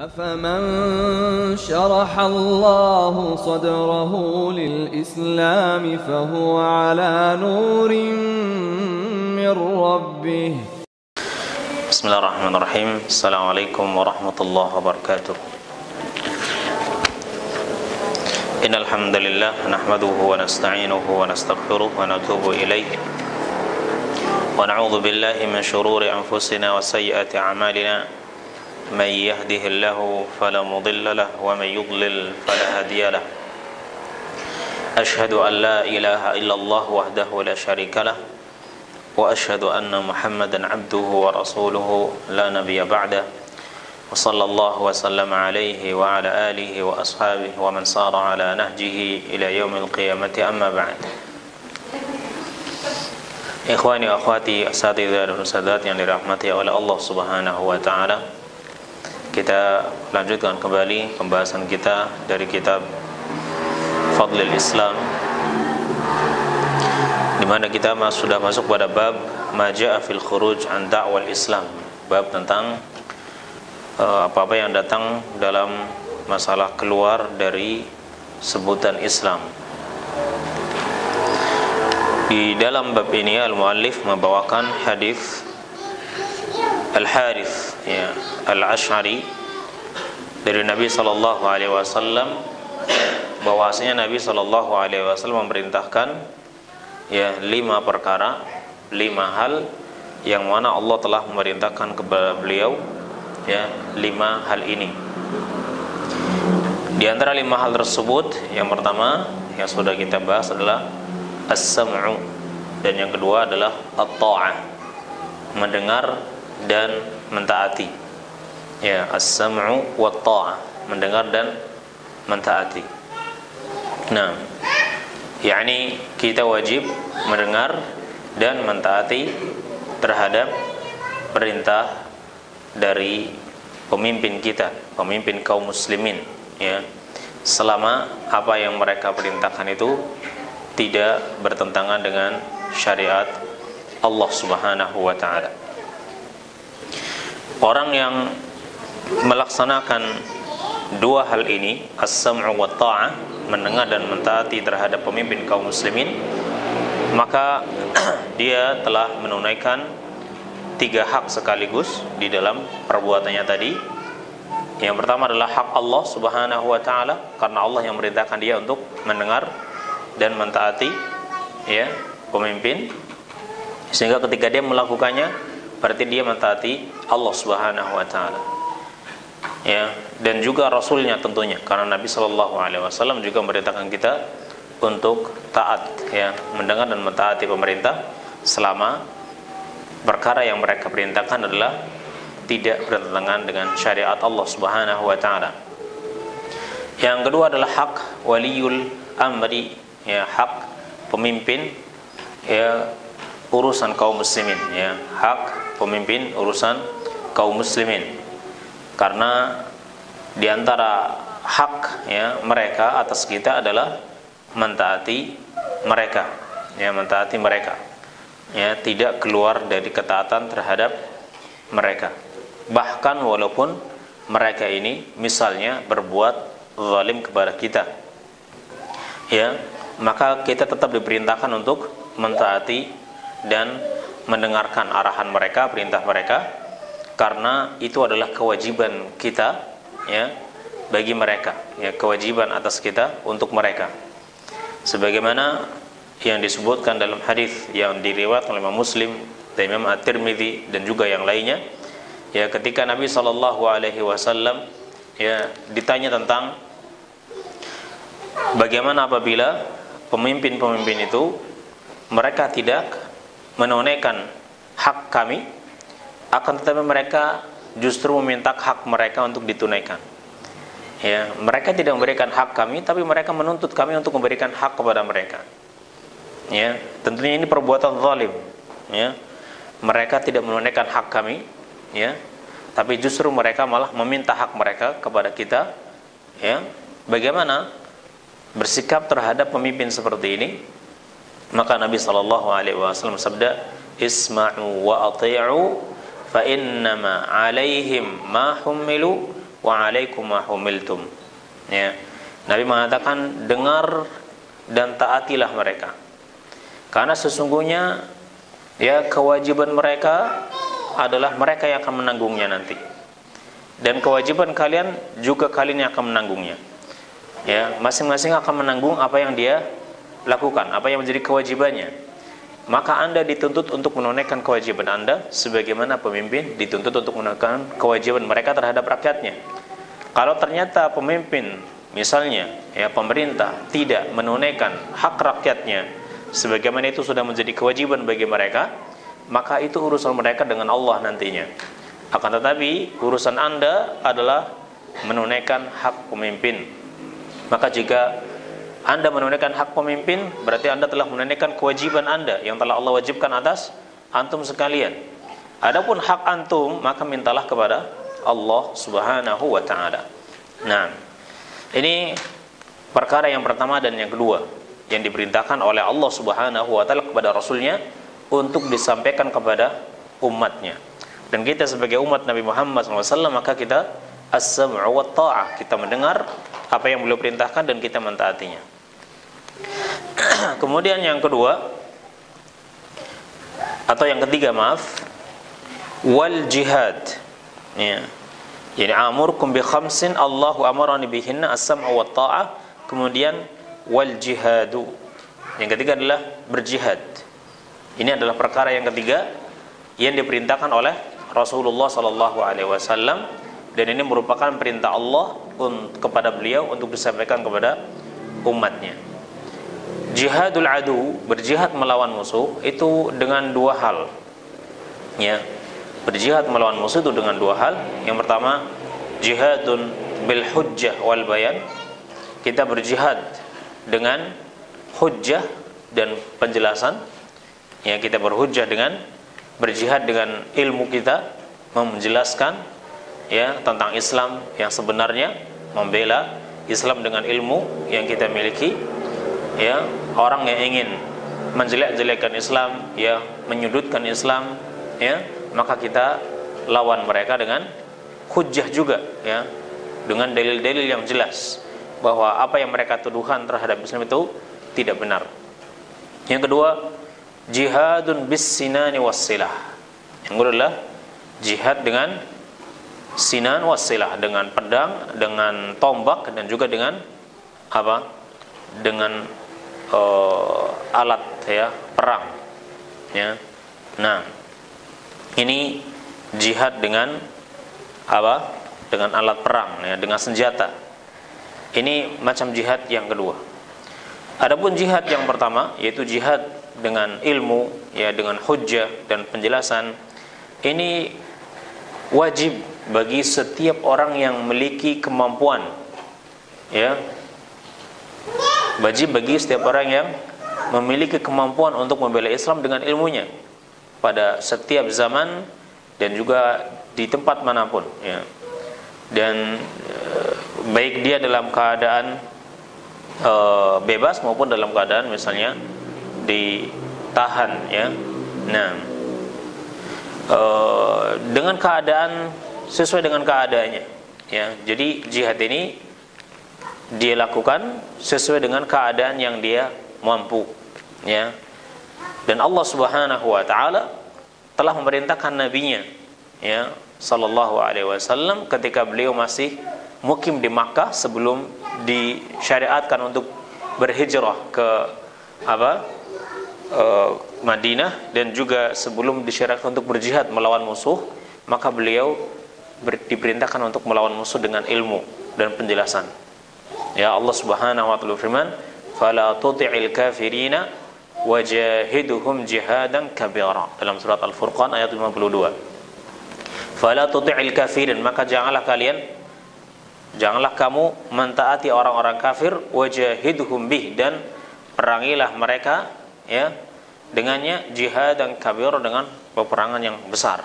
أفمن شرح الله صدره للإسلام فهو على نور من ربه. بسم الله الرحمن الرحيم. السلام عليكم ورحمة الله وبركاته. إن الحمد لله نحمده ونستعينه ونستغفره ونتوب إليه ونعوذ بالله من شرور أنفسنا وسيئات أعمالنا من يهده الله فلا مضل له ومن يضلل فلا هادي له. أشهد أن لا إله إلا الله وحده لا شريك له وأشهد أن محمدا عبده ورسوله لا نبي بعده وصلى الله وسلم عليه وعلى آله وأصحابه ومن سار على نهجه إلى يوم القيامة. أما بعد. Ikhwani wa akhwati, asatidzah dan ustadzat yang dirahmati oleh Allah Subhanahu wa taala. Kita lanjutkan kembali pembahasan kita dari kitab Fadlil Islam, di mana kita sudah masuk pada bab Maja'a fil khuruj an da'wal Islam, bab tentang apa-apa yang datang dalam masalah keluar dari sebutan Islam. Di dalam bab ini al-muallif membawakan hadis Al-Harith Al-Ash'ari dari Nabi sallallahu alaihi wasallam, bahwasanya Nabi sallallahu alaihi wasallam memerintahkan 5 perkara, 5 hal yang mana Allah telah memerintahkan kepada beliau 5 hal ini. Di antara 5 hal tersebut, yang pertama yang sudah kita bahas adalah as-sam'u, dan yang kedua adalah at-ta'ah, mendengar dan mentaati. As-sam'u wa ta'ah, mendengar dan mentaati. Nah, yakni kita wajib mendengar dan mentaati terhadap perintah dari pemimpin kita, pemimpin kaum muslimin, selama apa yang mereka perintahkan itu tidak bertentangan dengan syariat Allah Subhanahu wa taala. Orang yang melaksanakan 2 hal ini, as-sam'u wa ta'ah, mendengar dan mentaati terhadap pemimpin kaum muslimin, maka dia telah menunaikan 3 hak sekaligus di dalam perbuatannya tadi. Yang pertama adalah hak Allah Subhanahu wa taala, karena Allah yang memerintahkan dia untuk mendengar dan mentaati pemimpin, sehingga ketika dia melakukannya berarti dia mentaati Allah Subhanahu wa taala. Dan juga Rasulnya tentunya, karena Nabi sallallahu alaihi wasallam juga memerintahkan kita untuk taat, mendengar dan mentaati pemerintah selama perkara yang mereka perintahkan adalah tidak bertentangan dengan syariat Allah Subhanahu wa taala. Yang kedua adalah hak waliyul amri, hak pemimpin urusan kaum muslimin, hak pemimpin urusan kaum muslimin. Karena di antara hak mereka atas kita adalah mentaati mereka, mentaati mereka, tidak keluar dari ketaatan terhadap mereka. Bahkan walaupun mereka ini misalnya berbuat zalim kepada kita, maka kita tetap diperintahkan untuk mentaati dan mendengarkan arahan mereka, perintah mereka, karena itu adalah kewajiban kita bagi mereka, kewajiban atas kita untuk mereka. Sebagaimana yang disebutkan dalam hadis yang diriwayatkan oleh Imam Muslim dan Imam At-Tirmidzi dan juga yang lainnya, ketika Nabi sallallahu alaihi wasallam ditanya tentang bagaimana apabila pemimpin-pemimpin itu mereka tidak menunaikan hak kami, akan tetapi mereka justru meminta hak mereka untuk ditunaikan. Mereka tidak memberikan hak kami, tapi mereka menuntut kami untuk memberikan hak kepada mereka. Tentunya ini perbuatan zalim. Mereka tidak menunaikan hak kami, tapi justru mereka malah meminta hak mereka kepada kita. Bagaimana bersikap terhadap pemimpin seperti ini? Maka Nabi sallallahu alaihi wasallam bersabda, "Isma'u wa athi'u fa innama 'alaihim ma hummilu wa 'alaikum ma humiltum. Ya. Nabi mengatakan, dengar dan taatilah mereka. Karena sesungguhnya ya kewajiban mereka adalah mereka yang akan menanggungnya nanti. Dan kewajiban kalian juga kalian yang akan menanggungnya. Ya, masing-masing akan menanggung apa yang dia lakukan, apa yang menjadi kewajibannya. Maka Anda dituntut untuk menunaikan kewajiban Anda sebagaimana pemimpin dituntut untuk menunaikan kewajiban mereka terhadap rakyatnya. Kalau ternyata pemimpin, misalnya ya pemerintah, tidak menunaikan hak rakyatnya sebagaimana itu sudah menjadi kewajiban bagi mereka, maka itu urusan mereka dengan Allah nantinya. Akan tetapi urusan Anda adalah menunaikan hak pemimpin. Maka jika Anda menunaikan hak pemimpin, berarti Anda telah menunaikan kewajiban Anda yang telah Allah wajibkan atas antum sekalian. Adapun hak antum, maka mintalah kepada Allah Subhanahu wa taala. Nah, ini perkara yang pertama dan yang kedua yang diperintahkan oleh Allah Subhanahu wa taala kepada Rasulnya untuk disampaikan kepada umatnya. Dan kita sebagai umat Nabi Muhammad SAW, maka kita as-sam'u wa ta'ah, kita mendengar apa yang beliau perintahkan dan kita mentaatinya. Kemudian yang kedua atau yang ketiga, maaf, wal jihad. Ya. Jadi amurkum bi khamsin Allahu amarani bihinna as-sam'u wa ta'ah, kemudian wal jihadu. Yang ketiga adalah berjihad. Ini adalah perkara yang ketiga yang diperintahkan oleh Rasulullah sallallahu alaihi wasallam, dan ini merupakan perintah Allah kepada beliau untuk disampaikan kepada umatnya. Jihadul adu, berjihad melawan musuh, itu dengan dua hal. Ya. Berjihad melawan musuh itu dengan dua hal. Yang pertama, jihadun bil hujjah wal bayan. Kita berjihad dengan hujjah dan penjelasan. Ya, kita berhujjah dengan berjihad dengan ilmu kita, menjelaskan ya tentang Islam yang sebenarnya, membela Islam dengan ilmu yang kita miliki. Ya, orang yang ingin menjelek-jelekkan Islam, ya menyudutkan Islam, ya, maka kita lawan mereka dengan hujjah juga, ya, dengan dalil-dalil yang jelas bahwa apa yang mereka tuduhan terhadap Islam itu tidak benar. Yang kedua, jihadun bis sinani wassilah. Yang kedua adalah jihad dengan sinan wassilah, dengan pedang, dengan tombak, dan juga dengan apa? Dengan alat ya perang. Ya. Nah, ini jihad dengan apa? Dengan alat perang, ya, dengan senjata. Ini macam jihad yang kedua. Adapun jihad yang pertama, yaitu jihad dengan ilmu, ya, dengan hujjah dan penjelasan, ini wajib bagi setiap orang yang memiliki kemampuan, ya, wajib bagi setiap orang yang memiliki kemampuan untuk membela Islam dengan ilmunya pada setiap zaman dan juga di tempat manapun, ya. Dan baik dia dalam keadaan bebas maupun dalam keadaan misalnya ditahan, ya. Nah, dengan keadaan sesuai dengan keadaannya, ya. Jadi jihad ini dia lakukan sesuai dengan keadaan yang dia mampu, ya. Dan Allah Subhanahu wa taala telah memerintahkan nabinya, ya, sallallahu alaihi wasallam, ketika beliau masih mukim di Makkah sebelum disyariatkan untuk berhijrah ke Madinah, dan juga sebelum disyariatkan untuk berjihad melawan musuh, maka beliau diperintahkan untuk melawan musuh dengan ilmu dan penjelasan. Ya, Allah Subhanahu wa taala firman, "Fala tuti'il kafirina wajahiduhum jihadan kabira." Dalam surat Al-Furqan ayat 52. Fala tuti'il kafirin, maka janganlah kamu mentaati orang-orang kafir, wajahiduhum bih, dan perangilah mereka, ya, dengannya, jihadan kabira, dengan peperangan yang besar.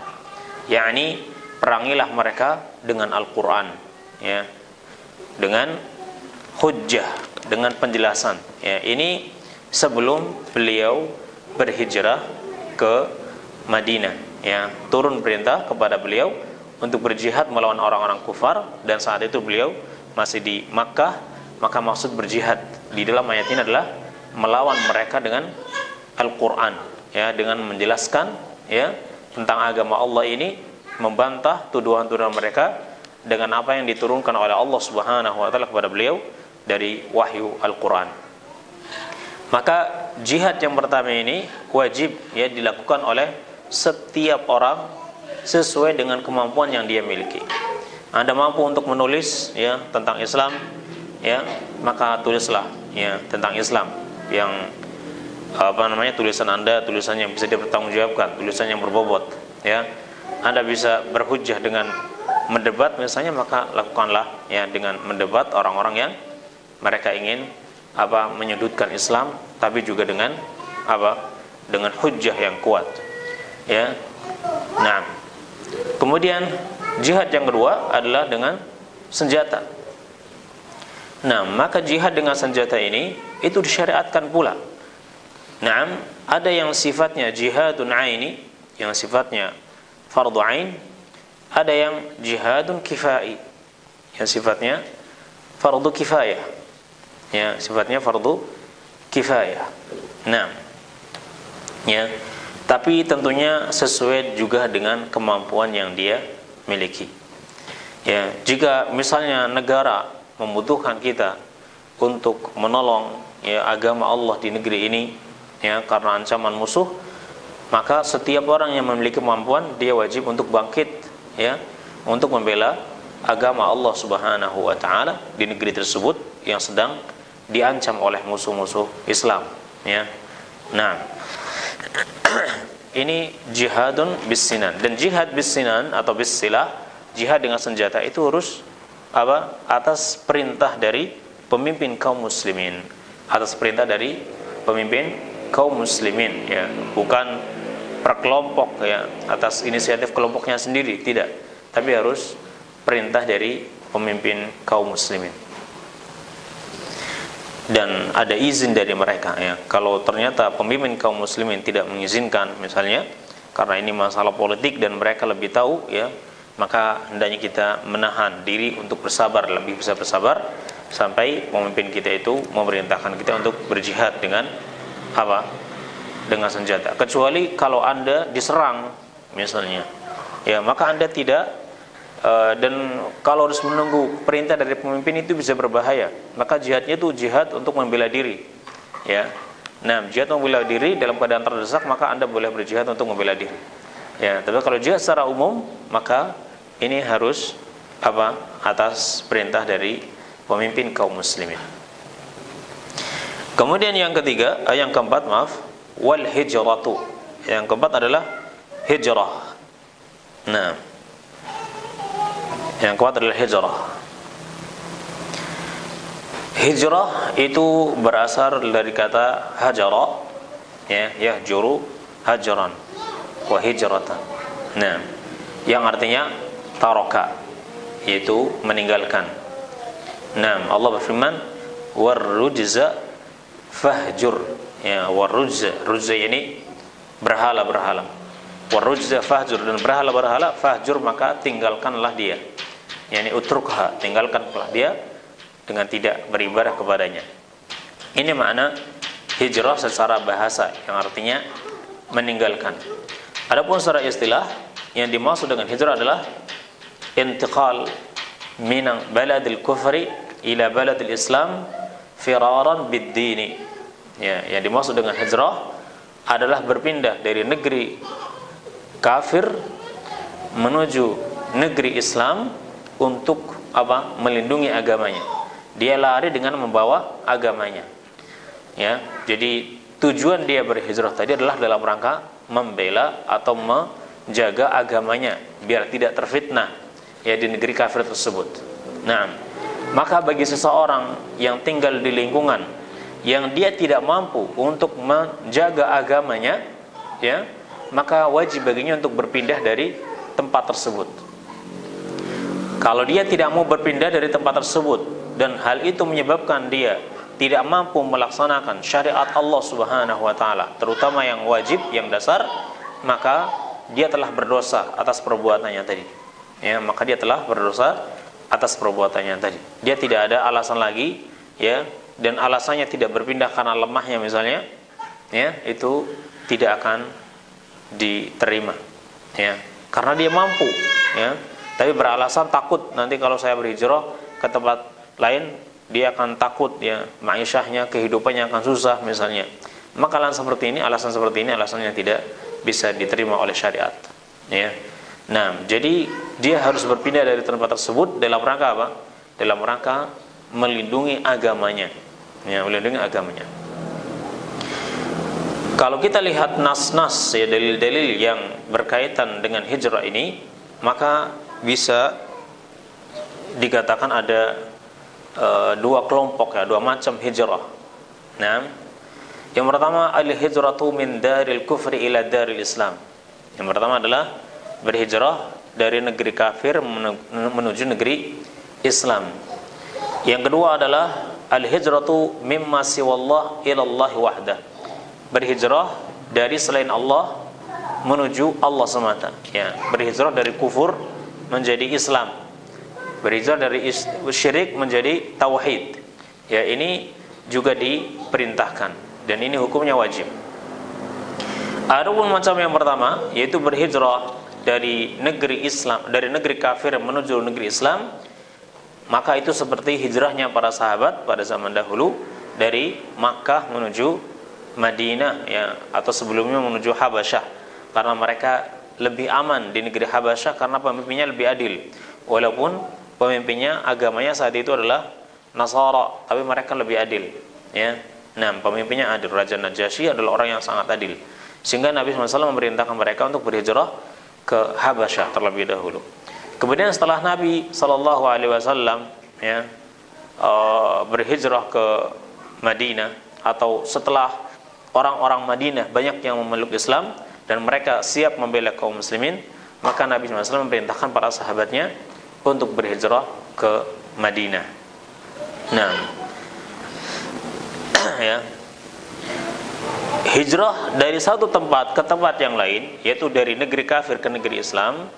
Yakni perangilah mereka dengan Al-Qur'an, ya, dengan hujjah, dengan penjelasan, ya. Ini sebelum beliau berhijrah ke Madinah, ya, turun perintah kepada beliau untuk berjihad melawan orang-orang kufar, dan saat itu beliau masih di Makkah. Maka maksud berjihad di dalam ayat ini adalah melawan mereka dengan Al-Qur'an, ya, dengan menjelaskan, ya, tentang agama Allah ini, membantah tuduhan-tuduhan mereka dengan apa yang diturunkan oleh Allah Subhanahu wa taala kepada beliau dari wahyu Al-Qur'an. Maka jihad yang pertama ini wajib, ya, dilakukan oleh setiap orang sesuai dengan kemampuan yang dia miliki. Anda mampu untuk menulis, ya, tentang Islam, ya, maka tulislah, ya, tentang Islam yang tulisan Anda, tulisan yang bisa dipertanggungjawabkan, tulisan yang berbobot, ya. Anda bisa berhujjah dengan mendebat misalnya, maka lakukanlah, ya, dengan mendebat orang-orang yang mereka ingin menyudutkan Islam, tapi juga dengan dengan hujjah yang kuat, ya. Nah, kemudian jihad yang kedua adalah dengan senjata. Nah, maka jihad dengan senjata ini itu disyariatkan pula. Nah, ada yang sifatnya jihadun aini, yang sifatnya fardu ain, ada yang jihadun kifai, yang sifatnya fardu kifayah, ya, sifatnya fardu kifayah. Nah, ya, tapi tentunya sesuai juga dengan kemampuan yang dia miliki. Ya, jika misalnya negara membutuhkan kita untuk menolong, ya, agama Allah di negeri ini, ya, karena ancaman musuh, maka setiap orang yang memiliki kemampuan dia wajib untuk bangkit, ya, untuk membela agama Allah Subhanahu wa taala di negeri tersebut yang sedang diancam oleh musuh-musuh Islam, ya. Nah, ini jihadun bis-sinan. Dan jihad bis-sinan atau bis-silah, jihad dengan senjata, itu harus atas perintah dari pemimpin kaum muslimin, atas perintah dari pemimpin kaum muslimin, ya, bukan per kelompok, ya, atas inisiatif kelompoknya sendiri, tidak, tapi harus perintah dari pemimpin kaum muslimin dan ada izin dari mereka, ya. Kalau ternyata pemimpin kaum muslimin tidak mengizinkan, misalnya karena ini masalah politik dan mereka lebih tahu, ya, maka hendaknya kita menahan diri untuk bersabar, lebih bisa bersabar sampai pemimpin kita itu memerintahkan kita untuk berjihad dengan dengan senjata. Kecuali kalau Anda diserang misalnya, ya, maka Anda tidak, dan kalau harus menunggu perintah dari pemimpin itu bisa berbahaya, maka jihadnya itu jihad untuk membela diri, ya. Nah, jihad membela diri dalam keadaan terdesak, maka Anda boleh berjihad untuk membela diri, ya. Tapi kalau jihad secara umum, maka ini harus atas perintah dari pemimpin kaum muslimin. Kemudian yang keempat, wal hijratu. Yang keempat adalah hijrah. Nah, yang keempat adalah hijrah. Hijrah itu berasal dari kata hajara, ya, yahjuru hajran wa hijratan. Nah, yang artinya taraka, yaitu meninggalkan. Nah, Allah berfirman, warrujza fahjur, ya, warrujza, rujza ini berhala-berhala, warrujza fahjur, dan berhala-berhala fahjur, maka tinggalkanlah dia, yakni utrukha, tinggalkanlah dia dengan tidak beribadah kepadanya. Ini makna hijrah secara bahasa, yang artinya meninggalkan. Adapun secara istilah, yang dimaksud dengan hijrah adalah intiqal min baladil kufri ila baladil islam firaran bid-dini. Ya, yang dimaksud dengan hijrah adalah berpindah dari negeri kafir menuju negeri Islam untuk melindungi agamanya. Dia lari dengan membawa agamanya. Ya, jadi tujuan dia berhijrah tadi adalah dalam rangka membela atau menjaga agamanya biar tidak terfitnah, ya, di negeri kafir tersebut. Nah, maka bagi seseorang yang tinggal di lingkungan yang dia tidak mampu untuk menjaga agamanya, ya, maka wajib baginya untuk berpindah dari tempat tersebut. Kalau dia tidak mau berpindah dari tempat tersebut dan hal itu menyebabkan dia tidak mampu melaksanakan syariat Allah Subhanahu wa taala, terutama yang wajib, yang dasar, maka dia telah berdosa atas perbuatannya tadi. ya, maka dia telah berdosa atas perbuatannya tadi. Dia tidak ada alasan lagi, ya, dan alasannya tidak berpindah karena lemahnya misalnya, ya, itu tidak akan diterima, ya, karena dia mampu, ya, tapi beralasan takut nanti kalau saya berhijrah ke tempat lain dia akan takut, ya, ma'isyahnya, kehidupannya akan susah misalnya. Maka alasan seperti ini alasan yang tidak bisa diterima oleh syariat, ya. Nah, jadi dia harus berpindah dari tempat tersebut dalam rangka apa? Dalam rangka melindungi agamanya, ya, melindungi agamanya. Kalau kita lihat nas-nas, ya, dalil-dalil yang berkaitan dengan hijrah ini, maka bisa dikatakan ada dua kelompok, ya, dua macam hijrah. Nah, yang pertama al-hijratu min daril kufri ila daril Islam. Yang pertama adalah berhijrah dari negeri kafir menuju negeri Islam. Yang kedua adalah al-hijratu mimma siwallah ila Allah wahdah. Berhijrah dari selain Allah menuju Allah semata, ya, berhijrah dari kufur menjadi Islam, berhijrah dari syirik menjadi tauhid, ya, ini juga diperintahkan dan ini hukumnya wajib. Adapun macam yang pertama, yaitu berhijrah dari negeri Islam, dari negeri kafir menuju negeri Islam, maka itu seperti hijrahnya para sahabat pada zaman dahulu dari Makkah menuju Madinah, ya, atau sebelumnya menuju Habasyah, karena mereka lebih aman di negeri Habasyah karena pemimpinnya lebih adil. Walaupun pemimpinnya agamanya saat itu adalah Nasara, tapi mereka lebih adil, ya. Nah, pemimpinnya adil. Raja Najasyi adalah orang yang sangat adil, sehingga Nabi SAW memerintahkan mereka untuk berhijrah ke Habasyah terlebih dahulu. Kemudian setelah Nabi SAW, ya, berhijrah ke Madinah, atau setelah orang-orang Madinah banyak yang memeluk Islam dan mereka siap membela kaum muslimin, maka Nabi SAW memerintahkan para sahabatnya untuk berhijrah ke Madinah. Nah, ya, hijrah dari satu tempat ke tempat yang lain, yaitu dari negeri kafir ke negeri Islam,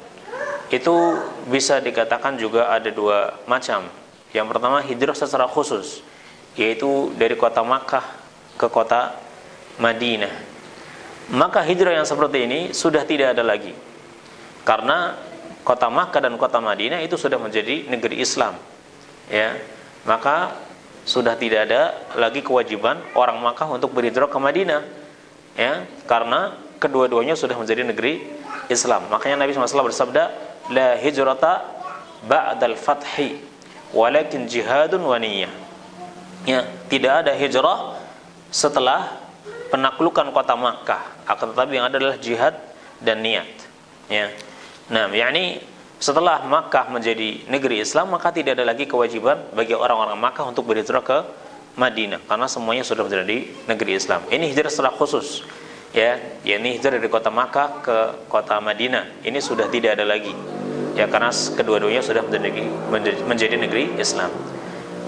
itu bisa dikatakan juga ada dua macam. Yang pertama hijrah secara khusus, yaitu dari kota Makkah ke kota Madinah. Maka hijrah yang seperti ini sudah tidak ada lagi, karena kota Makkah dan kota Madinah itu sudah menjadi negeri Islam, ya. Maka sudah tidak ada lagi kewajiban orang Makkah untuk berhijrah ke Madinah, ya, karena kedua-duanya sudah menjadi negeri Islam. Makanya Nabi SAW bersabda, la hijrata ba'dal fathi walakin jihadun wa niyyah, ya, tidak ada hijrah setelah penaklukan kota Makkah, akan tetapi yang ada adalah jihad dan niat, ya. Nah, yakni setelah Makkah menjadi negeri Islam, maka tidak ada lagi kewajiban bagi orang-orang Makkah untuk berhijrah ke Madinah, karena semuanya sudah menjadi negeri Islam. Ini hijrah secara khusus, ya, yakni hijrah dari kota Makkah ke kota Madinah. Ini sudah tidak ada lagi, ya, karena kedua-duanya sudah menjadi negeri Islam.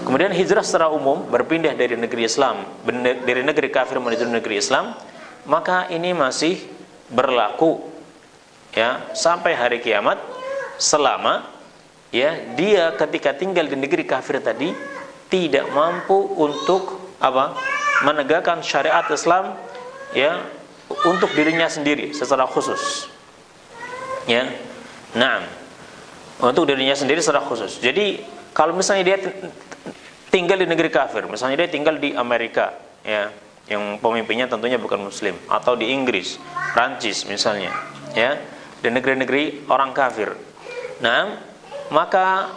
Kemudian hijrah secara umum, berpindah dari negeri Islam, dari negeri kafir menuju negeri Islam, maka ini masih berlaku, ya, sampai hari kiamat, selama, ya, dia ketika tinggal di negeri kafir tadi tidak mampu untuk apa? Menegakkan syariat Islam, ya, untuk dirinya sendiri secara khusus, ya. Nah, untuk dirinya sendiri secara khusus. Jadi kalau misalnya dia tinggal di negeri kafir, misalnya dia tinggal di Amerika, ya, yang pemimpinnya tentunya bukan muslim, atau di Inggris, Prancis misalnya, ya, di negeri-negeri orang kafir. Nah, maka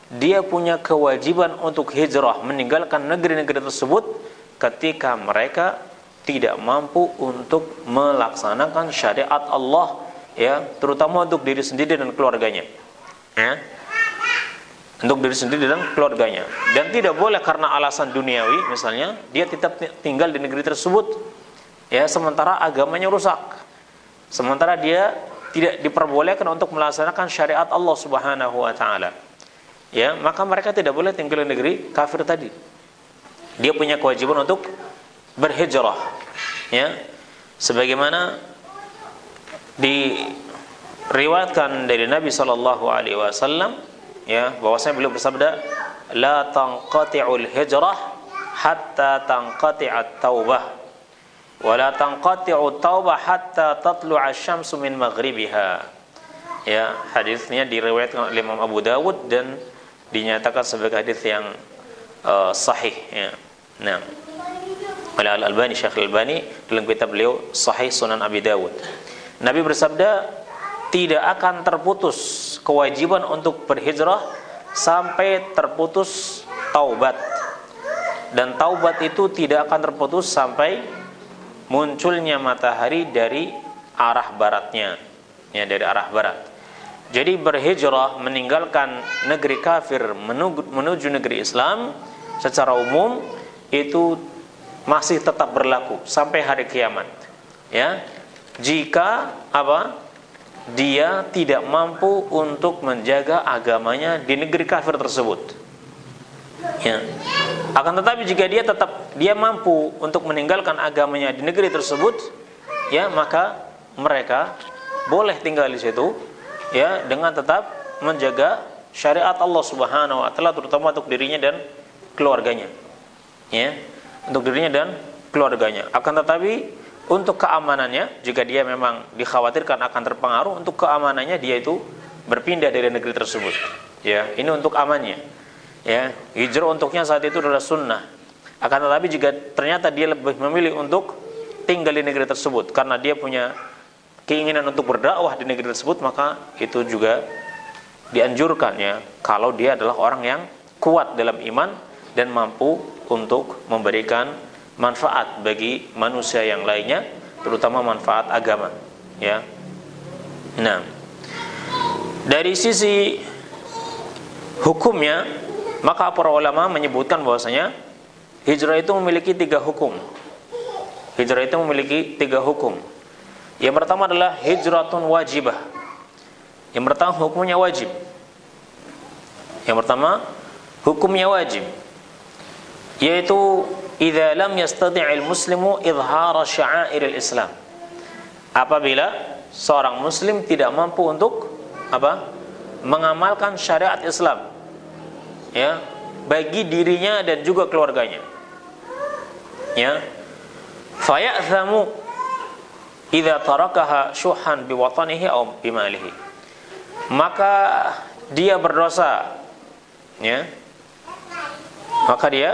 dia punya kewajiban untuk hijrah, meninggalkan negeri-negeri tersebut ketika mereka tidak mampu untuk melaksanakan syariat Allah, ya, terutama untuk diri sendiri dan keluarganya, ya, untuk diri sendiri dan keluarganya. Dan tidak boleh karena alasan duniawi misalnya dia tetap tinggal di negeri tersebut, ya, sementara agamanya rusak, sementara dia tidak diperbolehkan untuk melaksanakan syariat Allah Subhanahu wa taala, ya, maka mereka tidak boleh tinggal di negeri kafir tadi. Dia punya kewajiban untuk berhijrah, ya, sebagaimana riwayatkan dari Nabi sallallahu alaihi wasallam, ya, bahwasanya beliau bersabda, la tanqati'ul hijrah hatta tanqati'at taubah wa la tanqati'ut taubah hatta tatlu'a asy-syamsu min maghribiha. Ya, hadisnya diriwayatkan oleh Imam Abu Dawud dan dinyatakan sebagai hadis yang sahih, ya. Nah, oleh Al-Albani, Syekh Al-Albani dalam kitab beliau Sahih Sunan Abi Dawud. Nabi bersabda, tidak akan terputus kewajiban untuk berhijrah sampai terputus taubat. Dan taubat itu tidak akan terputus sampai munculnya matahari dari arah baratnya, ya, dari arah barat. Jadi berhijrah, meninggalkan negeri kafir menuju negeri Islam secara umum itu masih tetap berlaku sampai hari kiamat, ya. Jika dia tidak mampu untuk menjaga agamanya di negeri kafir tersebut, ya. Akan tetapi jika dia mampu untuk meninggalkan agamanya di negeri tersebut, ya, maka mereka boleh tinggal di situ, ya, dengan tetap menjaga syariat Allah Subhanahu wa taala, terutama untuk dirinya dan keluarganya, ya, untuk dirinya dan keluarganya. Akan tetapi untuk keamanannya, jika dia memang dikhawatirkan akan terpengaruh, untuk keamanannya dia itu berpindah dari negeri tersebut, ya. Ini untuk amannya, ya. Hijrah untuknya saat itu adalah sunnah. Akan tetapi jika ternyata dia lebih memilih untuk tinggal di negeri tersebut karena dia punya keinginan untuk berdakwah di negeri tersebut, maka itu juga dianjurkan, ya, kalau dia adalah orang yang kuat dalam iman dan mampu untuk memberikan manfaat bagi manusia yang lainnya, terutama manfaat agama, ya. Nah, dari sisi hukumnya, maka para ulama menyebutkan bahwasanya hijrah itu memiliki 3 hukum. Hijrah itu memiliki 3 hukum. Yang pertama adalah hijratun wajibah. Yang pertama hukumnya wajib. Yang pertama hukumnya wajib, yaitu idza lam yastati'il muslimu idhara sya'airil Islam. Apabila seorang muslim tidak mampu untuk mengamalkan syariat Islam, ya, bagi dirinya dan juga keluarganya, ya. Faya'thamu idza tarakaha syuhan biwatanihi aw bimalihi. Maka dia berdosa, ya. Maka dia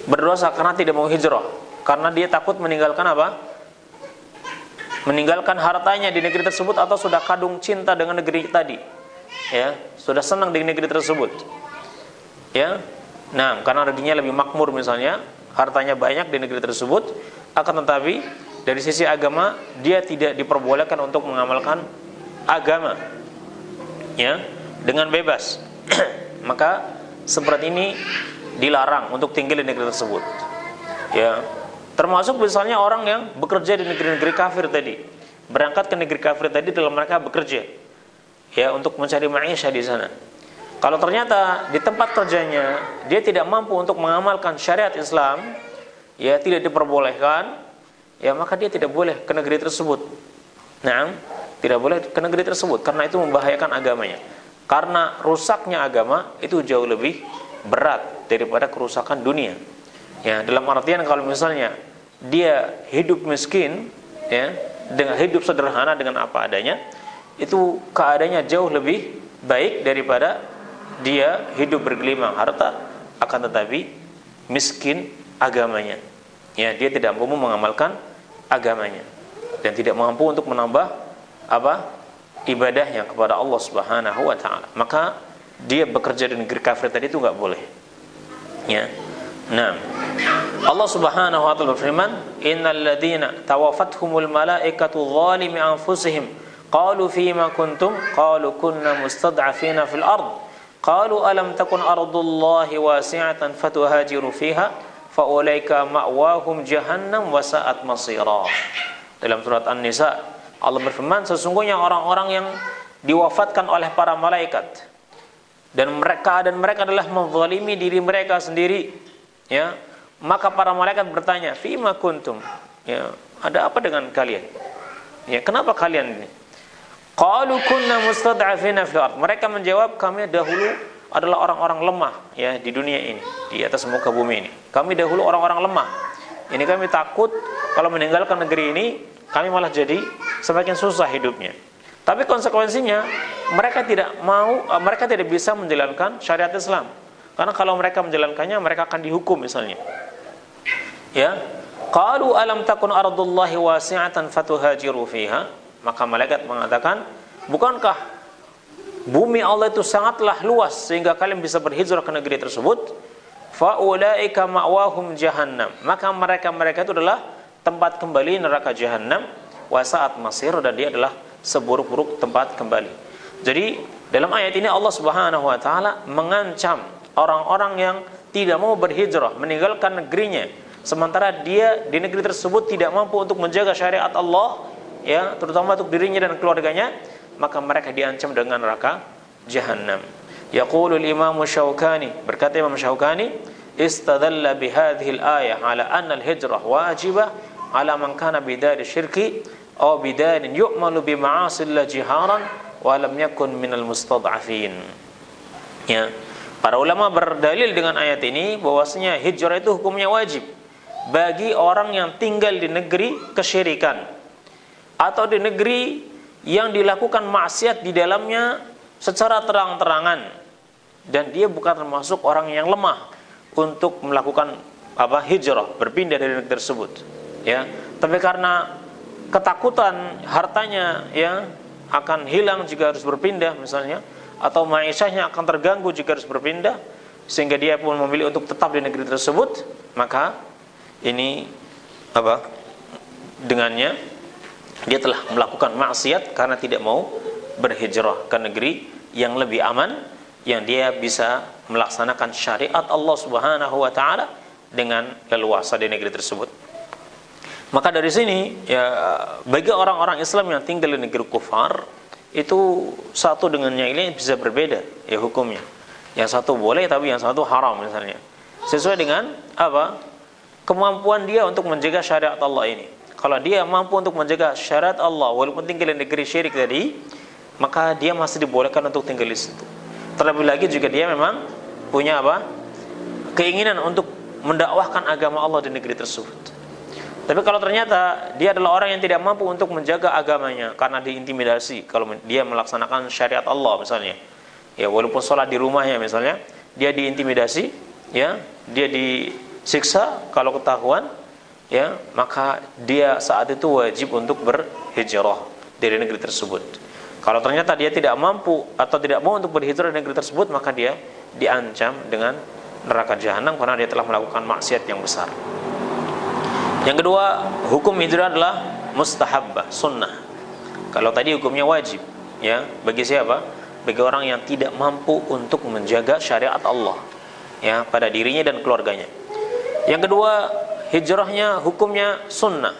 berdosa karena tidak mau hijrah, karena dia takut meninggalkan meninggalkan hartanya di negeri tersebut, atau sudah kadung cinta dengan negeri tadi, ya, sudah senang di negeri tersebut, ya. Nah, karena rezekinya lebih makmur misalnya, hartanya banyak di negeri tersebut, akan tetapi dari sisi agama dia tidak diperbolehkan untuk mengamalkan agama, ya, dengan bebas. Maka seperti ini dilarang untuk tinggal di negeri tersebut, ya. Termasuk misalnya orang yang bekerja di negeri-negeri kafir tadi, berangkat ke negeri kafir tadi dalam mereka bekerja, ya, untuk mencari maisha di sana. Kalau ternyata di tempat kerjanya dia tidak mampu untuk mengamalkan syariat Islam, ya, tidak diperbolehkan, ya, maka dia tidak boleh ke negeri tersebut. Nah, tidak boleh ke negeri tersebut karena itu membahayakan agamanya. Karena rusaknya agama itu jauh lebih berat daripada kerusakan dunia, ya. Dalam artian kalau misalnya dia hidup miskin, ya, dengan hidup sederhana dengan apa adanya, itu keadaannya jauh lebih baik daripada dia hidup bergelimang harta akan tetapi miskin agamanya, ya. Dia tidak mampu mengamalkan agamanya dan tidak mampu untuk menambah ibadahnya kepada Allah Subhanahu wa taala. Maka dia bekerja di negeri kafir tadi itu enggak boleh, ya. Nah, Allah Subhanahu wa taala berfirman, "Innal ladzina tawafathumul malaikatu zalimi anfusihim qalu fima kuntum qalu kunna mustad'afina fil ard qalu alam takun ardullahi wasi'atan fatuhajiru fiha fa ulaika ma'wahum jahannam wa sa'at masira." Dalam surat An-Nisa Allah berfirman, sesungguhnya orang-orang yang diwafatkan oleh para malaikat dan mereka adalah menzalimi diri mereka sendiri, ya, maka para malaikat bertanya, fima kuntum, ya, ada apa dengan kalian, ya, kenapa kalian ini? Qalu kunna mustad'afina fil ard. Mereka menjawab, kami dahulu adalah orang-orang lemah ya di dunia ini, di atas muka bumi ini. Kami dahulu orang-orang lemah. Ini kami takut kalau meninggalkan negeri ini kami malah jadi semakin susah hidupnya. Tapi konsekuensinya mereka tidak bisa menjalankan syariat Islam. Karena kalau mereka menjalankannya mereka akan dihukum misalnya. Ya. Qalu alam takun ardullahi wasi'atan fatuhajiru fiha. Maka malaikat mengatakan, bukankah bumi Allah itu sangatlah luas sehingga kalian bisa berhijrah ke negeri tersebut? Fa ulaika ma'wahum jahannam. Maka mereka itu adalah tempat kembali neraka jahannam, wa sa'at masir, dan dia adalah seburuk-buruk tempat kembali. Jadi dalam ayat ini Allah Subhanahu wa taala mengancam orang-orang yang tidak mau berhijrah, meninggalkan negerinya, sementara dia di negeri tersebut tidak mampu untuk menjaga syariat Allah, ya, terutama untuk dirinya dan keluarganya, maka mereka diancam dengan neraka jahannam. Yaqulul Imam Syaukani, berkata Imam Syaukani, istadalla bihadhihi al-ayah ala anna al-hijrah wajibah ala man kana bidari syirki aw bidarin yu'malu bi ma'asillah jiharan wa lam yakun minal mustad'afin. Ya, para ulama berdalil dengan ayat ini bahwasanya hijrah itu hukumnya wajib bagi orang yang tinggal di negeri kesyirikan atau di negeri yang dilakukan maksiat di dalamnya secara terang-terangan, dan dia bukan termasuk orang yang lemah untuk melakukan hijrah, berpindah dari negeri tersebut, ya. Tapi karena ketakutan hartanya ya akan hilang jika harus berpindah misalnya, atau ma'isyahnya akan terganggu jika harus berpindah, sehingga dia pun memilih untuk tetap di negeri tersebut, maka ini dengannya dia telah melakukan maksiat karena tidak mau berhijrah ke negeri yang lebih aman, yang dia bisa melaksanakan syariat Allah Subhanahu wa taala dengan leluasa di negeri tersebut. Maka dari sini ya, bagi orang-orang Islam yang tinggal di negeri kufar, itu satu dengan yang lain bisa berbeda ya hukumnya. Yang satu boleh tapi yang satu haram misalnya. Sesuai dengan kemampuan dia untuk menjaga syariat Allah ini. Kalau dia mampu untuk menjaga syariat Allah walaupun tinggal di negeri syirik tadi, maka dia masih dibolehkan untuk tinggal di situ. Terlebih lagi juga dia memang punya keinginan untuk mendakwahkan agama Allah di negeri tersebut. Tapi kalau ternyata dia adalah orang yang tidak mampu untuk menjaga agamanya karena diintimidasi, kalau dia melaksanakan syariat Allah misalnya, ya walaupun sholat di rumahnya misalnya, dia diintimidasi, ya, dia disiksa kalau ketahuan, ya, maka dia saat itu wajib untuk berhijrah dari negeri tersebut. Kalau ternyata dia tidak mampu atau tidak mau untuk berhijrah dari negeri tersebut, maka dia diancam dengan neraka jahanam karena dia telah melakukan maksiat yang besar. Yang kedua, hukum hijrah adalah mustahabbah, sunnah. Kalau tadi hukumnya wajib, ya, bagi siapa? Bagi orang yang tidak mampu untuk menjaga syariat Allah, ya, pada dirinya dan keluarganya. Yang kedua, hijrahnya hukumnya sunnah.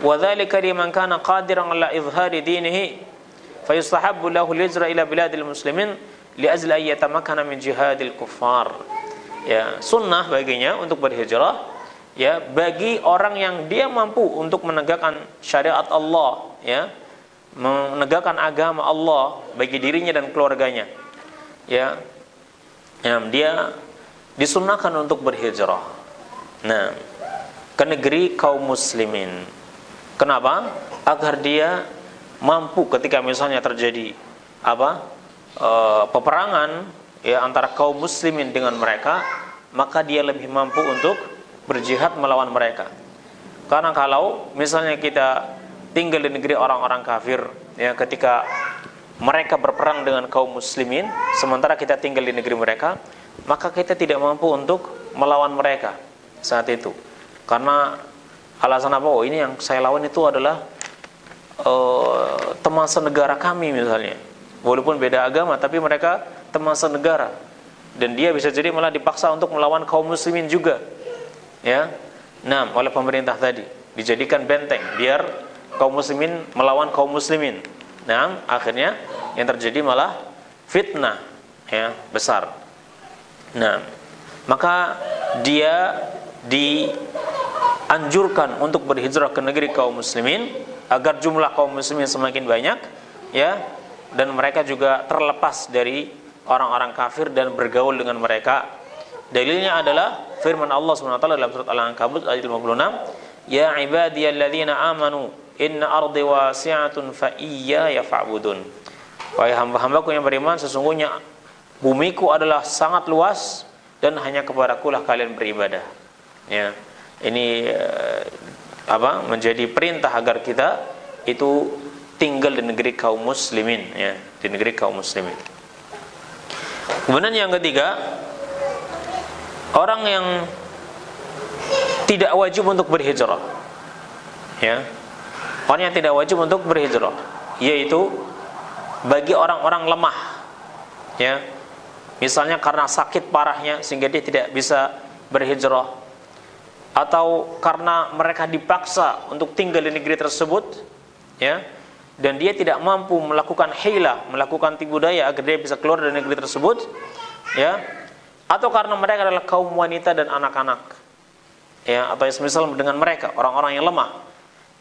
Wa dzalika liman kana qadiran ala izhari dinihi fa yustahabbu lahu al-hijra ila biladil muslimin li ajli an yatamakkana min jihadil kuffar. Ya, sunnah baginya untuk berhijrah, ya, bagi orang yang dia mampu untuk menegakkan syariat Allah, ya, menegakkan agama Allah bagi dirinya dan keluarganya, ya, dia disunnahkan untuk berhijrah, nah, ke negeri kaum muslimin. Kenapa? Agar dia mampu ketika misalnya terjadi peperangan, ya, antara kaum muslimin dengan mereka, maka dia lebih mampu untuk berjihad melawan mereka. Karena kalau misalnya kita tinggal di negeri orang-orang kafir, ya, ketika mereka berperang dengan kaum muslimin, sementara kita tinggal di negeri mereka, maka kita tidak mampu untuk melawan mereka saat itu. Karena alasan apa? Oh, ini yang saya lawan itu adalah teman senegara kami misalnya. Walaupun beda agama, tapi mereka teman senegara. Dan dia bisa jadi malah dipaksa untuk melawan kaum muslimin juga, ya, nah, oleh pemerintah tadi dijadikan benteng biar kaum muslimin melawan kaum muslimin. Nah, akhirnya yang terjadi malah fitnah, ya, besar. Nah, maka dia dianjurkan untuk berhijrah ke negeri kaum muslimin agar jumlah kaum muslimin semakin banyak, ya, dan mereka juga terlepas dari orang-orang kafir dan bergaul dengan mereka. Dalilnya adalah firman Allah SWT dalam surat Al-Ankabut ayat 56, ya ibadiyalladzina amanu inna ardi wasi'atun fa iyaya fa'budun. Wahai hamba-hambaku yang beriman, sesungguhnya bumiku adalah sangat luas dan hanya kepadakulah kalian beribadah. Ya, ini menjadi perintah agar kita itu tinggal di negeri kaum muslimin, ya, di negeri kaum muslimin. Kemudian yang ketiga, orang yang tidak wajib untuk berhijrah, ya, orang yang tidak wajib untuk berhijrah, yaitu bagi orang-orang lemah, ya, misalnya karena sakit parahnya sehingga dia tidak bisa berhijrah, atau karena mereka dipaksa untuk tinggal di negeri tersebut, ya, dan dia tidak mampu melakukan hilah, melakukan tipu daya agar dia bisa keluar dari negeri tersebut, ya, atau karena mereka adalah kaum wanita dan anak-anak, ya, atau semisal dengan mereka orang-orang yang lemah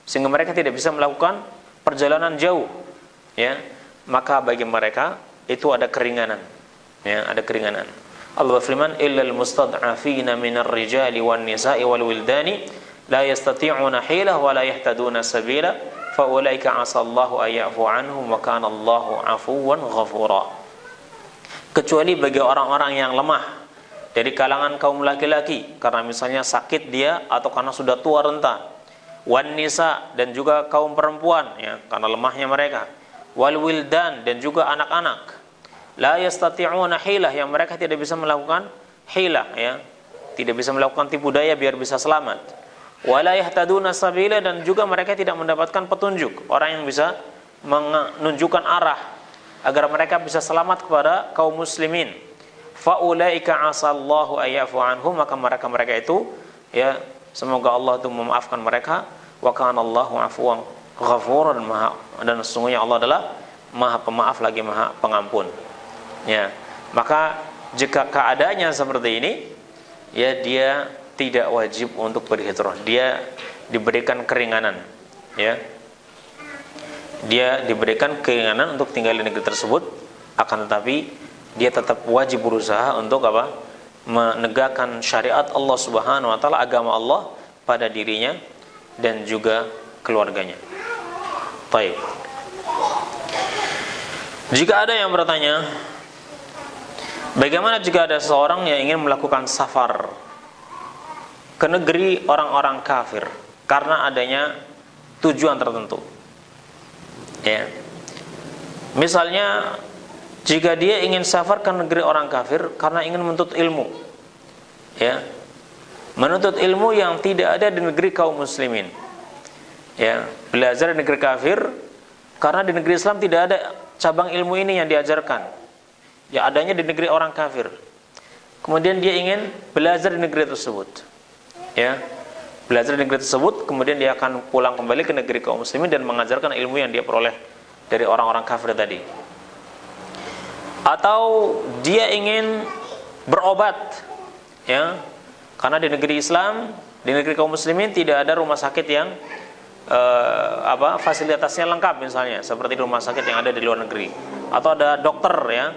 sehingga mereka tidak bisa melakukan perjalanan jauh, ya, maka bagi mereka itu ada keringanan, ya, ada keringanan. Allah berfirman, illal mustad'afina minar rijali wan nisa'i wal wildani la yastati'una hilah wa la yahtaduna sabila fa ulaika 'asallahu ayyafu 'anhum wa kana Allahu 'afuwan ghafura. Kecuali bagi orang-orang yang lemah dari kalangan kaum laki-laki karena misalnya sakit dia atau karena sudah tua renta, wan nisa, dan juga kaum perempuan, ya, karena lemahnya mereka, wal wildan, dan juga anak-anak, la yastati'una hilah, yang mereka tidak bisa melakukan hilah, ya, tidak bisa melakukan tipu daya biar bisa selamat, wala yahtaduna sabila, dan juga mereka tidak mendapatkan petunjuk, orang yang bisa menunjukkan arah agar mereka bisa selamat kepada kaum muslimin, faulaika asallahu ayyafu anhum, maka mereka itu, ya, semoga Allah itu memaafkan mereka, wa kana Allahu afuwan ghafur, dan sesungguhnya Allah adalah Maha Pemaaf lagi Maha Pengampun. Ya, maka jika keadaannya seperti ini, ya, dia tidak wajib untuk berhijrah, dia diberikan keringanan, ya, dia diberikan keringanan untuk tinggal di negeri tersebut, akan tetapi dia tetap wajib berusaha untuk menegakkan syariat Allah Subhanahu wa taala, agama Allah pada dirinya dan juga keluarganya. Baik. Jika ada yang bertanya, bagaimana jika ada seorang yang ingin melakukan safar ke negeri orang-orang kafir karena adanya tujuan tertentu, ya, misalnya jika dia ingin safar ke negeri orang kafir karena ingin menuntut ilmu, ya, menuntut ilmu yang tidak ada di negeri kaum muslimin, ya, belajar di negeri kafir karena di negeri Islam tidak ada cabang ilmu ini yang diajarkan, ya, adanya di negeri orang kafir. Kemudian dia ingin belajar di negeri tersebut, ya, belajar di negeri tersebut, kemudian dia akan pulang kembali ke negeri kaum muslimin dan mengajarkan ilmu yang dia peroleh dari orang-orang kafir tadi. Atau dia ingin berobat, ya, karena di negeri Islam, di negeri kaum muslimin tidak ada rumah sakit yang fasilitasnya lengkap, misalnya seperti rumah sakit yang ada di luar negeri, atau ada dokter, ya,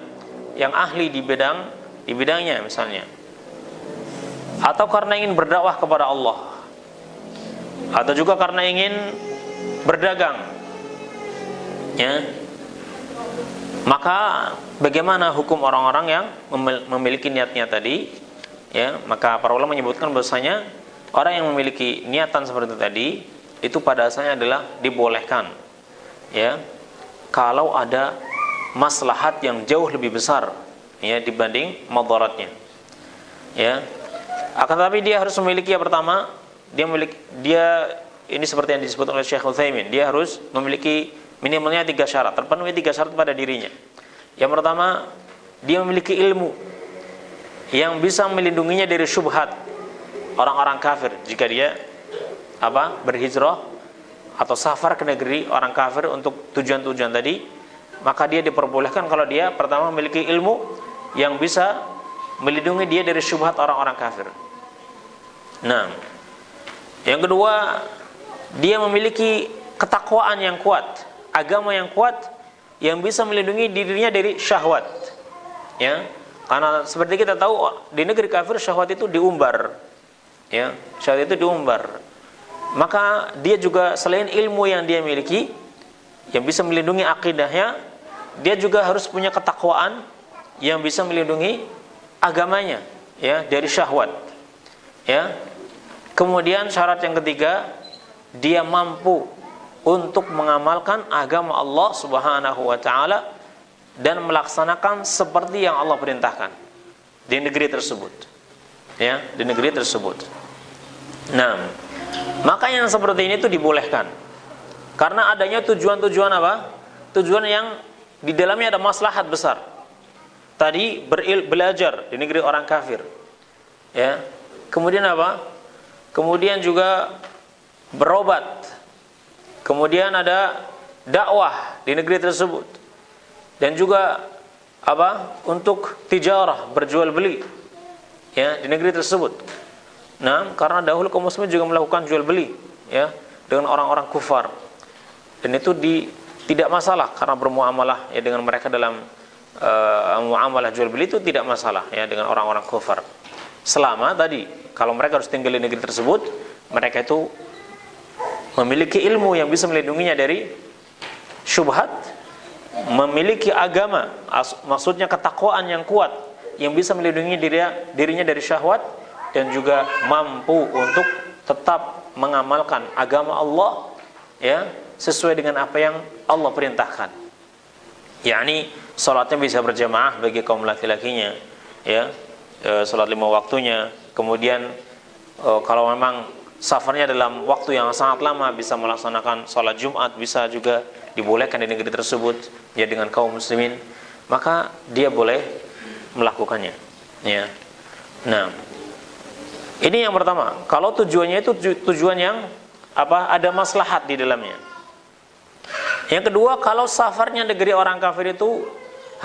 yang ahli di bidangnya misalnya, atau karena ingin berdakwah kepada Allah, atau juga karena ingin berdagang, ya, maka bagaimana hukum orang-orang yang memiliki niatnya tadi, ya, maka para ulama menyebutkan bahwasanya orang yang memiliki niatan seperti itu tadi itu pada asalnya adalah dibolehkan, ya, kalau ada maslahat yang jauh lebih besar, ya, dibanding madaratnya, ya. Akan tetapi dia harus memiliki, yang pertama, dia ini seperti yang disebut oleh Syekh Utsaimin, dia harus memiliki minimalnya 3 syarat, terpenuhi 3 syarat pada dirinya. Yang pertama, dia memiliki ilmu yang bisa melindunginya dari syubhat orang-orang kafir. Jika dia berhijrah atau safar ke negeri orang kafir untuk tujuan-tujuan tadi, maka dia diperbolehkan kalau dia pertama memiliki ilmu yang bisa melindungi dia dari syubhat orang-orang kafir. Nah, yang kedua, dia memiliki ketakwaan yang kuat, agama yang kuat, yang bisa melindungi dirinya dari syahwat. Ya. Karena seperti kita tahu di negeri kafir syahwat itu diumbar. Ya, syahwat itu diumbar. Maka dia juga selain ilmu yang dia miliki yang bisa melindungi akidahnya, dia juga harus punya ketakwaan yang bisa melindungi agamanya, ya, dari syahwat. Ya. Kemudian syarat yang ketiga, dia mampu untuk mengamalkan agama Allah Subhanahu wa taala dan melaksanakan seperti yang Allah perintahkan di negeri tersebut. Ya, di negeri tersebut. Nah, maka yang seperti ini itu dibolehkan. Karena adanya tujuan-tujuan apa? Tujuan yang di dalamnya ada maslahat besar. Tadi belajar di negeri orang kafir. Ya. Kemudian apa? Kemudian juga berobat. Kemudian ada dakwah di negeri tersebut. Dan juga apa? Untuk tijarah, berjual beli. Ya, di negeri tersebut. Nah, karena dahulu kaum muslimin juga melakukan jual beli, ya, dengan orang-orang kufar. Dan itu tidak masalah karena bermuamalah ya dengan mereka dalam muamalah jual beli itu tidak masalah ya dengan orang-orang kufar. Selama tadi kalau mereka harus tinggal di negeri tersebut, mereka itu memiliki ilmu yang bisa melindunginya dari syubhat, memiliki agama, maksudnya ketakwaan yang kuat yang bisa melindungi dirinya dari syahwat, dan juga mampu untuk tetap mengamalkan agama Allah ya sesuai dengan apa yang Allah perintahkan. Yakni salatnya bisa berjamaah bagi kaum laki-lakinya, ya, salat 5 waktunya. Kemudian kalau memang safarnya dalam waktu yang sangat lama, bisa melaksanakan salat Jumat, bisa juga dibolehkan di negeri tersebut ya dengan kaum muslimin, maka dia boleh melakukannya. Ya. Nah, ini yang pertama. Kalau tujuannya itu tujuan yang apa? Ada maslahat di dalamnya. Yang kedua, kalau safarnya negeri orang kafir itu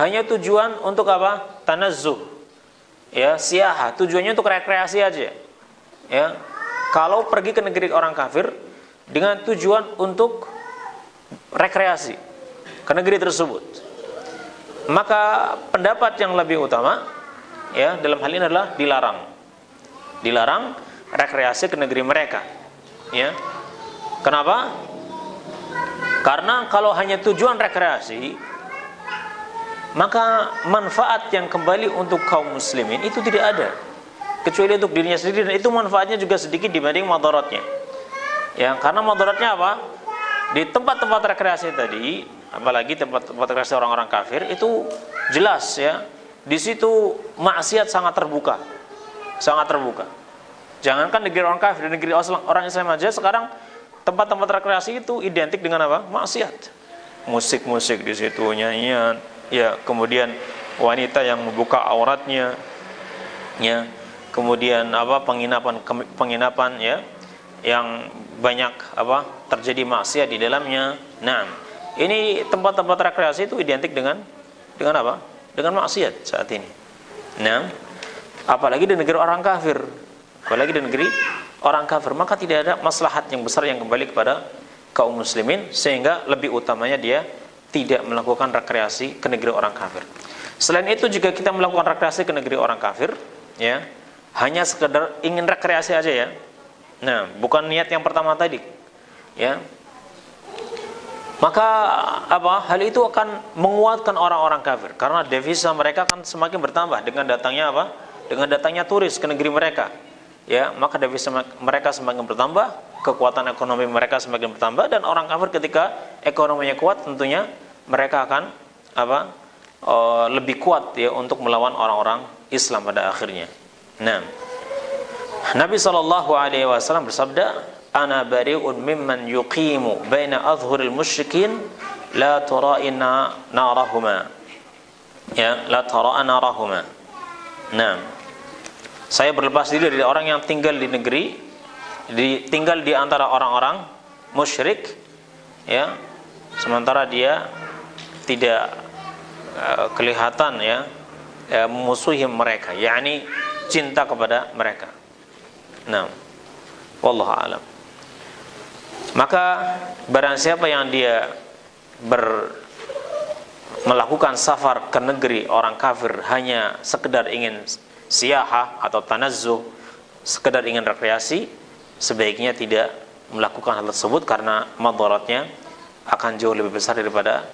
hanya tujuan untuk apa? Tanazzuh. Ya, siyaha, tujuannya untuk rekreasi aja. Ya. Kalau pergi ke negeri orang kafir dengan tujuan untuk rekreasi ke negeri tersebut, maka pendapat yang lebih utama ya dalam hal ini adalah dilarang rekreasi ke negeri mereka. Ya. Kenapa? Karena kalau hanya tujuan rekreasi, maka manfaat yang kembali untuk kaum muslimin itu tidak ada, kecuali untuk dirinya sendiri, dan itu manfaatnya juga sedikit dibanding madaratnya. Ya, karena madaratnya apa? Di tempat-tempat rekreasi tadi, apalagi tempat-tempat rekreasi orang-orang kafir, itu jelas ya, di situ maksiat sangat terbuka. Sangat terbuka. Jangankan negeri orang kafir, di negeri orang Islam aja sekarang tempat-tempat rekreasi itu identik dengan apa? Maksiat. Musik-musik di situ, nyanyian, ya, kemudian wanita yang membuka auratnya, ya, kemudian apa? Penginapan ya, yang banyak apa? Terjadi maksiat di dalamnya. Nah, ini tempat-tempat rekreasi itu identik dengan apa? Dengan maksiat saat ini. Nah, apalagi di negeri orang kafir, maka tidak ada maslahat yang besar yang kembali kepada kaum muslimin, sehingga lebih utamanya dia tidak melakukan rekreasi ke negeri orang kafir. Selain itu juga kita melakukan rekreasi ke negeri orang kafir, ya, hanya sekedar ingin rekreasi aja ya. Nah, bukan niat yang pertama tadi, ya. Maka apa? Hal itu akan menguatkan orang-orang kafir karena devisa mereka akan semakin bertambah dengan datangnya apa? Dengan datangnya turis ke negeri mereka. Ya, maka devisa mereka semakin bertambah, kekuatan ekonomi mereka semakin bertambah, dan orang kafir ketika ekonominya kuat tentunya mereka akan apa? Lebih kuat ya untuk melawan orang-orang Islam pada akhirnya. Nah, Nabi SAW bersabda, "Ana bari'un mimman yuqimu baina adhhuril musyrikin la tara'ina narahuma." Ya, la tara'ana narahuma. Nah, saya berlepas diri dari orang yang tinggal di negeri, tinggal di antara orang-orang musyrik, ya, sementara dia tidak kelihatan ya memusuhi mereka, yakni cinta kepada mereka. Nah, wallahu a'lam. Maka barang siapa yang dia melakukan safar ke negeri orang kafir hanya sekedar ingin siyahah atau tanazzuh, sekedar ingin rekreasi, sebaiknya tidak melakukan hal tersebut karena madaratnya akan jauh lebih besar daripada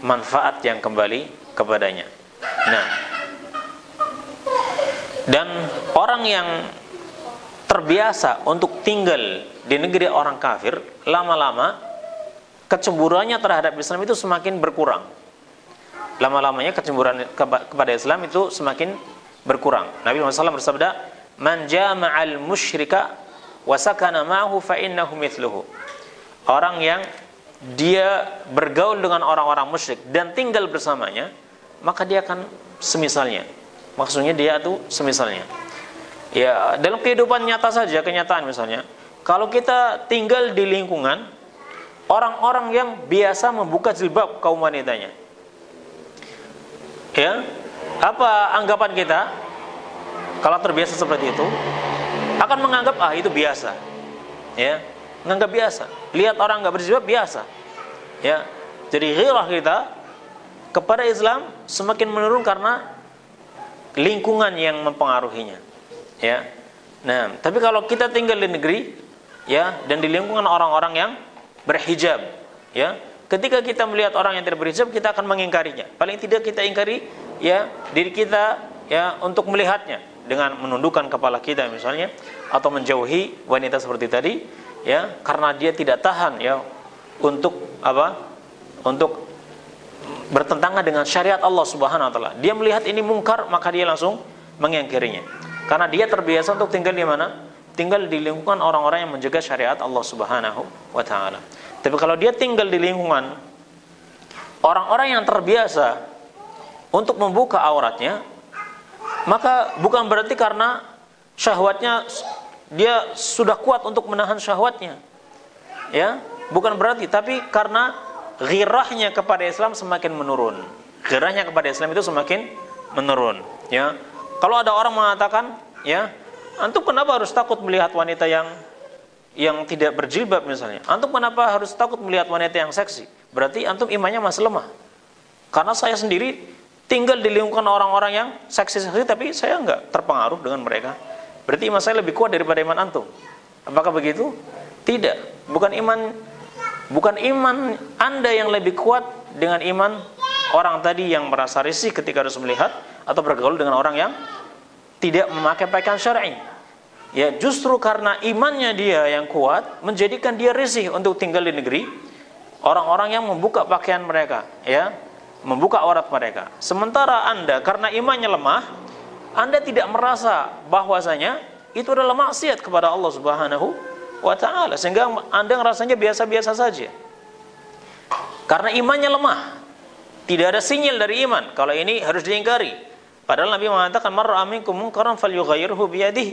manfaat yang kembali kepadanya. Nah, dan orang yang terbiasa untuk tinggal di negeri orang kafir, lama-lama kecemburuannya terhadap Islam itu semakin berkurang. Lama-lamanya kecemburuan kepada Islam itu semakin berkurang. Nabi Muhammad SAW bersabda, "Man jama'al musyrika wa sakana ma'ahu fa innahu mithluhu." Orang yang dia bergaul dengan orang-orang musyrik dan tinggal bersamanya, maka dia akan semisalnya. Maksudnya dia itu semisalnya. Ya, dalam kehidupan nyata saja, kenyataan misalnya, kalau kita tinggal di lingkungan orang-orang yang biasa membuka jilbab kaum wanitanya, ya, apa anggapan kita kalau terbiasa seperti itu? Akan menganggap itu biasa, ya, menganggap biasa. Lihat orang nggak berjilbab biasa, ya. Jadi ghirah kita kepada Islam semakin menurun karena lingkungan yang mempengaruhinya, ya. Nah, tapi kalau kita tinggal di negeri, ya, dan di lingkungan orang-orang yang berhijab, ya, ketika kita melihat orang yang tidak berhijab, kita akan mengingkarinya. Paling tidak kita ingkari, ya, diri kita, ya, untuk melihatnya dengan menundukkan kepala kita misalnya, atau menjauhi wanita seperti tadi, ya, karena dia tidak tahan, ya, untuk apa? Untuk bertentangan dengan syariat Allah Subhanahu wa taala. Dia melihat ini mungkar, maka dia langsung mengingkarinya. Karena dia terbiasa untuk tinggal di mana? Tinggal di lingkungan orang-orang yang menjaga syariat Allah Subhanahu wa taala. Tapi kalau dia tinggal di lingkungan orang-orang yang terbiasa untuk membuka auratnya, maka bukan berarti karena syahwatnya dia sudah kuat untuk menahan syahwatnya, ya, bukan berarti, tapi karena ghirahnya kepada Islam semakin menurun. Ghirahnya kepada Islam itu semakin menurun, ya. Kalau ada orang mengatakan, ya, antum kenapa harus takut melihat wanita yang tidak berjilbab misalnya? Antum kenapa harus takut melihat wanita yang seksi? Berarti antum imannya masih lemah. Karena saya sendiri tinggal di lingkungan orang-orang yang seksi-seksi, tapi saya enggak terpengaruh dengan mereka. Berarti iman saya lebih kuat daripada iman antum. Apakah begitu? Tidak. Bukan iman Anda yang lebih kuat dengan iman orang tadi yang merasa risih ketika harus melihat atau bergaul dengan orang yang tidak memakai pakaian syar'i. Ya, justru karena imannya dia yang kuat menjadikan dia risih untuk tinggal di negeri orang-orang yang membuka pakaian mereka, ya, membuka aurat mereka. Sementara Anda karena imannya lemah, Anda tidak merasa bahwasanya itu adalah maksiat kepada Allah Subhanahu wa ta'ala, sehingga Anda ngerasanya biasa-biasa saja. Karena imannya lemah, tidak ada sinyal dari iman kalau ini harus diingkari. Padahal Nabi mengatakan, "Man ra'a minkum munkaran falyughayyirhu biyadihi,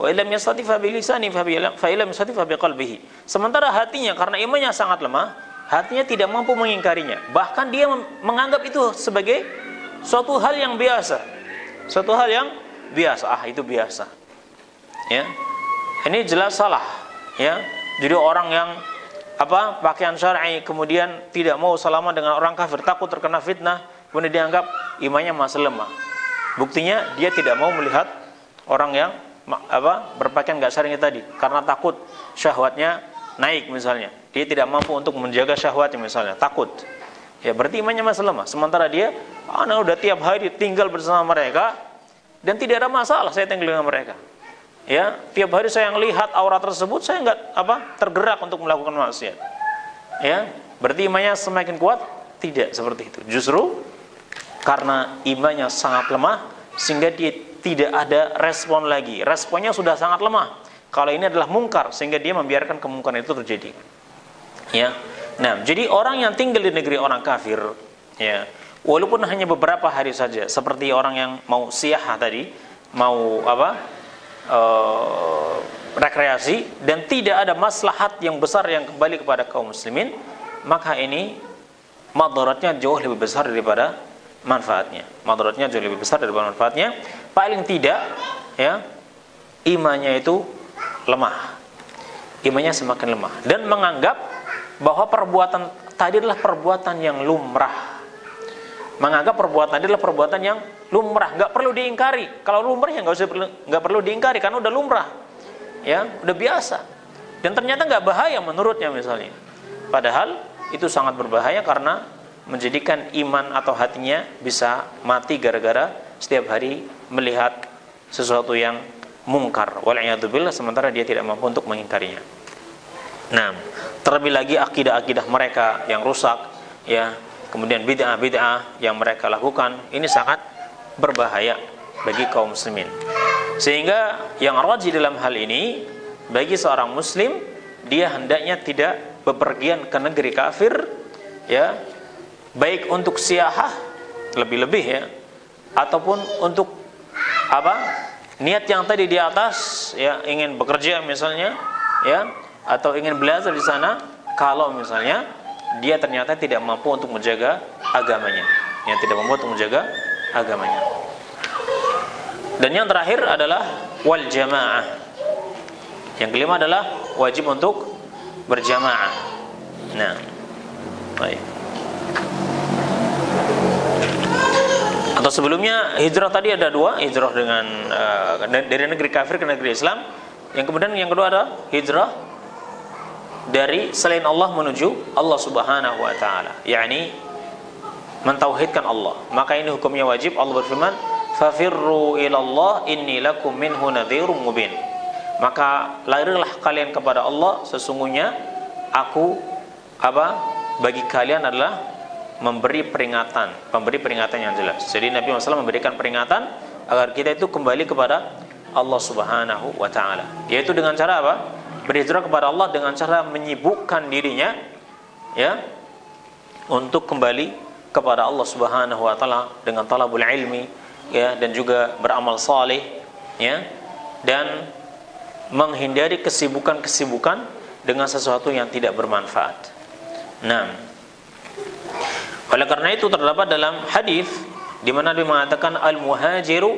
wa illam yastati' fa bilisanihi, fa illam yastati' fa biqalbihi." Sementara hatinya karena imannya sangat lemah, hatinya tidak mampu mengingkarinya. Bahkan dia menganggap itu sebagai suatu hal yang biasa. Suatu hal yang biasa, itu biasa. Ya. Ini jelas salah, ya. Jadi orang yang pakaian syar'i kemudian tidak mau salaman dengan orang kafir, takut terkena fitnah, kemudian dianggap imannya masih lemah. Buktinya dia tidak mau melihat orang yang berpakaian enggak syar'i tadi karena takut syahwatnya naik misalnya. Dia tidak mampu untuk menjaga syahwatnya misalnya, takut. Ya, berarti imannya masih lemah. Sementara dia, udah tiap hari tinggal bersama mereka dan tidak ada masalah saya tinggal dengan mereka. Ya, tiap hari saya melihat aurat tersebut, saya enggak tergerak untuk melakukan maksiat. Ya, berarti imannya semakin kuat? Tidak seperti itu. Justru karena imannya sangat lemah sehingga dia tidak ada respon lagi. Responnya sudah sangat lemah. Kalau ini adalah mungkar sehingga dia membiarkan kemungkaran itu terjadi. Ya. Nah, jadi orang yang tinggal di negeri orang kafir, ya, walaupun hanya beberapa hari saja, seperti orang yang mau siyahah tadi, mau rekreasi dan tidak ada maslahat yang besar yang kembali kepada kaum muslimin, maka ini madaratnya jauh lebih besar daripada manfaatnya. Madaratnya jauh lebih besar daripada manfaatnya. Paling tidak, ya, imannya itu lemah. Imannya semakin lemah dan menganggap bahwa perbuatan tadi adalah perbuatan yang lumrah. menganggap perbuatan itu adalah perbuatan yang lumrah, nggak perlu diingkari. Kalau lumrah ya nggak perlu diingkari karena udah lumrah, ya udah biasa. Dan ternyata nggak bahaya menurutnya misalnya. Padahal itu sangat berbahaya karena menjadikan iman atau hatinya bisa mati gara-gara setiap hari melihat sesuatu yang mungkar. Wal'iyadzubillah, sementara dia tidak mampu untuk mengingkarinya. Nah, terlebih lagi akidah-akidah mereka yang rusak, ya, kemudian bid'ah-bid'ah yang mereka lakukan, ini sangat berbahaya bagi kaum muslimin. Sehingga yang rajih dalam hal ini, bagi seorang muslim, dia hendaknya tidak bepergian ke negeri kafir, ya, baik untuk siyahah lebih-lebih, ya, ataupun untuk niat yang tadi di atas, ya, ingin bekerja misalnya, ya, atau ingin belajar di sana, kalau misalnya dia ternyata tidak mampu untuk menjaga agamanya, yang tidak mampu untuk menjaga agamanya. Dan yang terakhir adalah wal jamaah. Yang kelima adalah wajib untuk berjamaah. Nah, baik. Atau sebelumnya hijrah tadi ada dua, hijrah dengan dari negeri kafir ke negeri Islam. Yang kemudian yang kedua adalah hijrah dari selain Allah menuju Allah Subhanahu wa taala, yakni mentauhidkan Allah. Maka ini hukumnya wajib. Allah berfirman, "Fafirru ilallah inni lakum minhu nadhirum mubin." Maka larilah kalian kepada Allah, sesungguhnya aku bagi kalian adalah memberi peringatan yang jelas. Jadi Nabi SAW memberikan peringatan agar kita itu kembali kepada Allah Subhanahu wa taala. Yaitu dengan cara apa? Berhijrah kepada Allah dengan cara menyibukkan dirinya, ya, untuk kembali kepada Allah Subhanahu wa taala dengan talabul ilmi, ya, dan juga beramal saleh, ya, dan menghindari kesibukan-kesibukan dengan sesuatu yang tidak bermanfaat. Nah, oleh karena itu terdapat dalam hadis di mana Nabi mengatakan al-muhajiru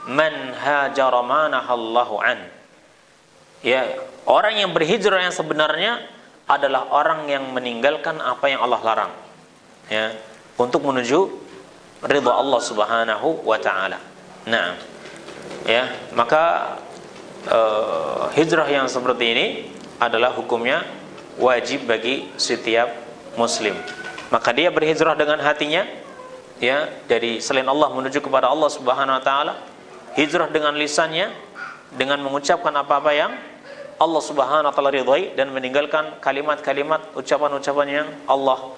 man hajara ma nahallahu an. Ya, orang yang berhijrah yang sebenarnya adalah orang yang meninggalkan apa yang Allah larang, ya, untuk menuju ridha Allah Subhanahu wa taala. Nah, ya, maka hijrah yang seperti ini adalah hukumnya wajib bagi setiap muslim. Maka dia berhijrah dengan hatinya, ya, dari selain Allah menuju kepada Allah Subhanahu wa taala. Hijrah dengan lisannya dengan mengucapkan apa-apa yang Allah Subhanahu wa taala ridhai dan meninggalkan kalimat-kalimat, ucapan-ucapan yang Allah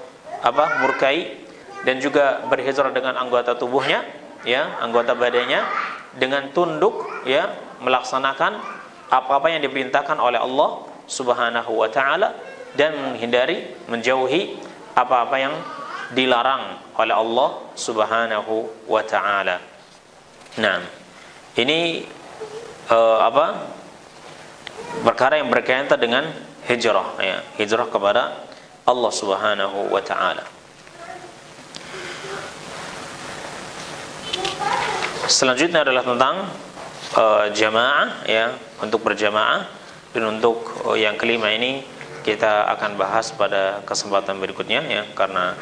murkai, dan juga berhijrah dengan anggota tubuhnya, ya, anggota badannya dengan tunduk, ya, melaksanakan apa-apa yang diperintahkan oleh Allah Subhanahu wa taala dan menjauhi apa-apa yang dilarang oleh Allah Subhanahu wa taala. Nah, ini perkara yang berkaitan dengan hijrah, ya, hijrah kepada Allah Subhanahu wa taala. Selanjutnya adalah tentang jamaah, ya, untuk berjamaah, dan untuk yang kelima ini kita akan bahas pada kesempatan berikutnya, ya, karena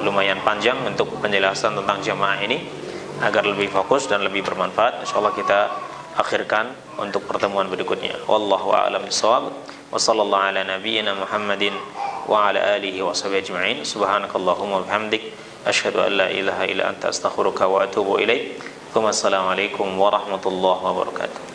lumayan panjang untuk penjelasan tentang jamaah ini. Agar lebih fokus dan lebih bermanfaat, insyaallah kita akhirkan untuk pertemuan berikutnya. Wallahu a'lam bishawab. Wa sallallahu ala nabiyyina Muhammadin wa ala alihi wa sahbihi ajma'in. Subhanakallahumma wa bihamdik asyhadu an la ilaha illa anta astaghfiruka wa atubu ilaik. Assalamualaikum warahmatullahi wabarakatuh.